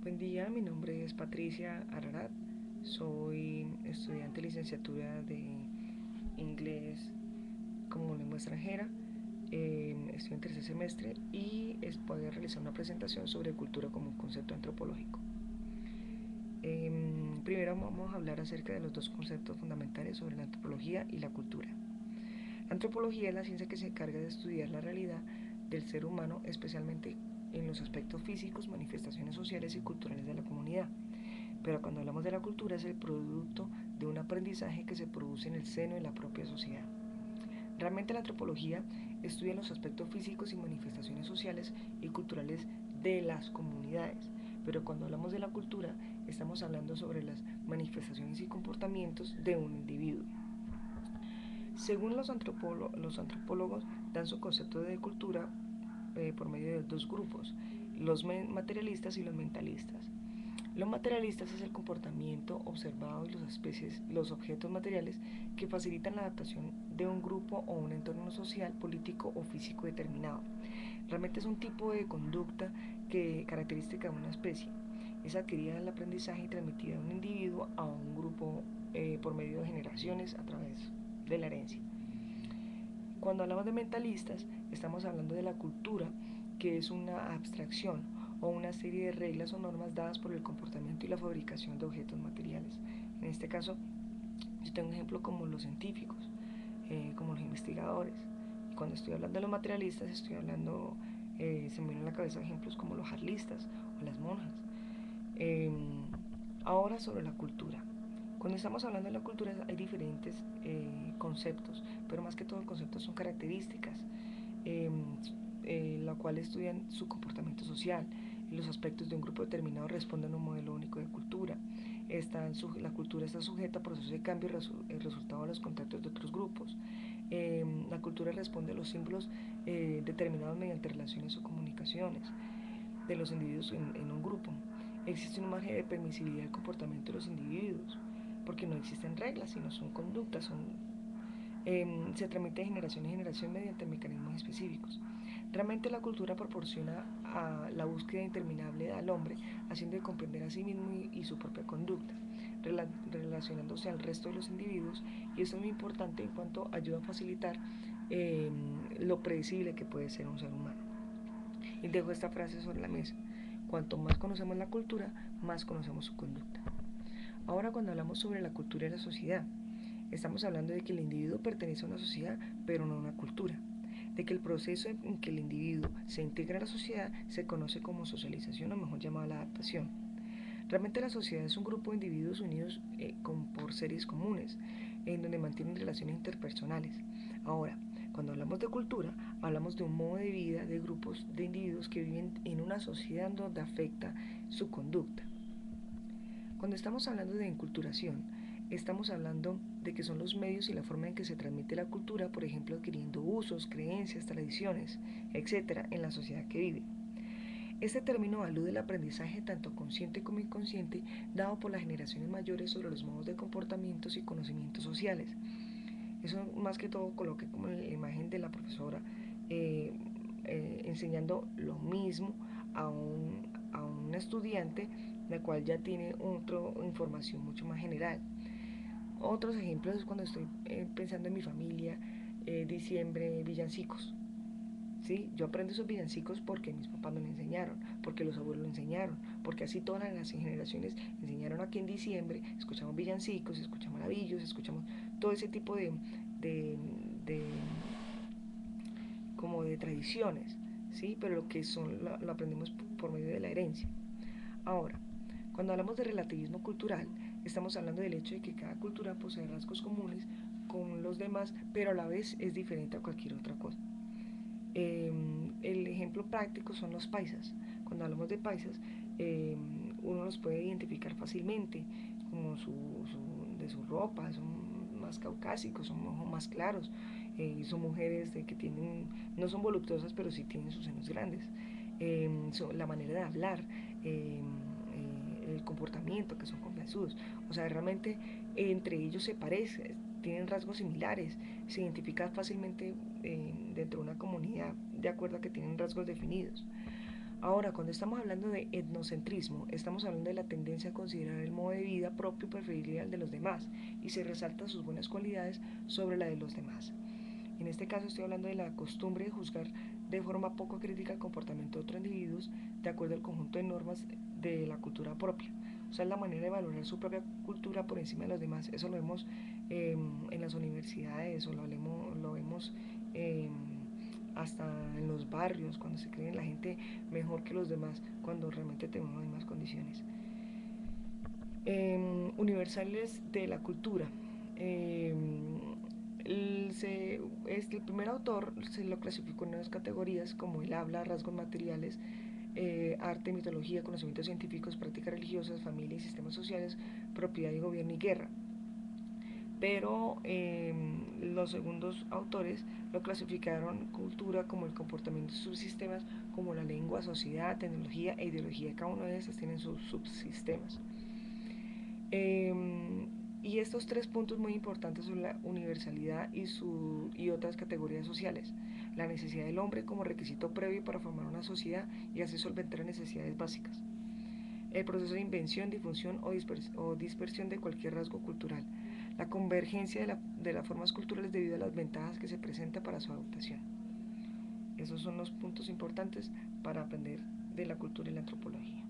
Buen día, mi nombre es Patricia Ararat, soy estudiante de licenciatura de inglés como lengua extranjera, estoy en tercer semestre y voy a realizar una presentación sobre cultura como un concepto antropológico. Primero vamos a hablar acerca de los dos conceptos fundamentales sobre la antropología y la cultura. La antropología es la ciencia que se encarga de estudiar la realidad del ser humano, especialmente en los aspectos físicos, manifestaciones sociales y culturales de la comunidad. Pero cuando hablamos de la cultura es el producto de un aprendizaje que se produce en el seno de la propia sociedad. Realmente la antropología estudia los aspectos físicos y manifestaciones sociales y culturales de las comunidades, pero cuando hablamos de la cultura estamos hablando sobre las manifestaciones y comportamientos de un individuo. Según los antropólogos dan su concepto de cultura por medio de dos grupos, los materialistas y los mentalistas. Los materialistas es el comportamiento observado y los objetos materiales que facilitan la adaptación de un grupo o un entorno social, político o físico determinado. Realmente es un tipo de conducta característica de una especie. Es adquirida en el aprendizaje y transmitida de un individuo a un grupo por medio de generaciones a través de la herencia. Cuando hablamos de mentalistas, estamos hablando de la cultura, que es una abstracción o una serie de reglas o normas dadas por el comportamiento y la fabricación de objetos materiales. En este caso, yo tengo un ejemplo como los científicos, como los investigadores. Y cuando estoy hablando de los materialistas, estoy hablando, se me vienen a la cabeza ejemplos como los jarlistas o las monjas. Eh, Ahora sobre la cultura. Cuando estamos hablando de la cultura hay diferentes conceptos, pero más que todo conceptos son características, eh, la cual estudian su comportamiento social. Los aspectos de un grupo determinado responden a un modelo único de cultura. La cultura está sujeta a procesos de cambio y resultado de los contactos de otros grupos. La cultura responde a los símbolos determinados mediante relaciones o comunicaciones de los individuos en un grupo. Existe un margen de permisibilidad del comportamiento de los individuos, porque no existen reglas, sino son conductas, se transmite de generación en generación mediante mecanismos específicos. Realmente la cultura proporciona a la búsqueda interminable al hombre, haciendo de comprender a sí mismo y su propia conducta, relacionándose al resto de los individuos, y eso es muy importante en cuanto ayuda a facilitar eh, lo predecible que puede ser un ser humano. Y dejo esta frase sobre la mesa. Cuanto más conocemos la cultura, más conocemos su conducta. Ahora cuando hablamos sobre la cultura y la sociedad, estamos hablando de que el individuo pertenece a una sociedad, pero no a una cultura. De que el proceso en que el individuo se integra a la sociedad se conoce como socialización o mejor llamada la adaptación. Realmente la sociedad es un grupo de individuos unidos por series comunes, en donde mantienen relaciones interpersonales. Ahora, cuando hablamos de cultura, hablamos de un modo de vida de grupos de individuos que viven en una sociedad donde afecta su conducta. Cuando estamos hablando de enculturación, estamos hablando de que son los medios y la forma en que se transmite la cultura, por ejemplo, adquiriendo usos, creencias, tradiciones, etcétera, en la sociedad que vive. Este término alude al aprendizaje tanto consciente como inconsciente dado por las generaciones mayores sobre los modos de comportamientos y conocimientos sociales. Eso más que todo coloqué como la imagen de la profesora eh, enseñando lo mismo a un estudiante, la cual ya tiene otra información mucho más general. Otros ejemplos es cuando estoy pensando en mi familia, diciembre, villancicos. ¿Sí? Yo aprendo esos villancicos porque mis papás me lo enseñaron, porque los abuelos lo enseñaron, porque así todas las generaciones enseñaron aquí en diciembre, escuchamos villancicos, escuchamos maravillos, escuchamos todo ese tipo de, de como de tradiciones, ¿sí? Pero lo que son lo aprendemos por medio de la herencia. Ahora, cuando hablamos de relativismo cultural, estamos hablando del hecho de que cada cultura posee rasgos comunes con los demás, pero a la vez es diferente a cualquier otra cosa. El ejemplo práctico son los paisas. Cuando hablamos de paisas, eh, uno los puede identificar fácilmente, como de su ropa, son más caucásicos, son ojos más claros, son mujeres que tienen, no son voluptuosas, pero sí tienen sus senos grandes. La manera de hablar, el comportamiento, que son confianzudos. O sea, realmente entre ellos se parecen, tienen rasgos similares, se identifican fácilmente dentro de una comunidad de acuerdo a que tienen rasgos definidos. Ahora, cuando estamos hablando de etnocentrismo, estamos hablando de la tendencia a considerar el modo de vida propio preferible al de los demás y se resaltan sus buenas cualidades sobre la de los demás. En este caso estoy hablando de la costumbre de juzgar de forma poco crítica el comportamiento de otros individuos de acuerdo al conjunto de normas de la cultura propia. O sea, es la manera de valorar su propia cultura por encima de los demás. Eso lo vemos en las universidades o lo vemos hasta en los barrios, cuando se cree la gente mejor que los demás, cuando realmente tenemos las mismas condiciones. Universales de la cultura. El primer autor se lo clasificó en unas categorías como el habla, rasgos materiales, arte, mitología, conocimientos científicos, prácticas religiosas, familia y sistemas sociales, propiedad y gobierno y guerra. Pero los segundos autores lo clasificaron cultura como el comportamiento de subsistemas, como la lengua, sociedad, tecnología e ideología. Cada uno de estos tienen sus subsistemas. Y estos tres puntos muy importantes son la universalidad y otras categorías sociales. La necesidad del hombre como requisito previo para formar una sociedad y así solventar las necesidades básicas. El proceso de invención, difusión o dispersión de cualquier rasgo cultural. La convergencia de las formas culturales debido a las ventajas que se presentan para su adaptación. Esos son los puntos importantes para aprender de la cultura y la antropología.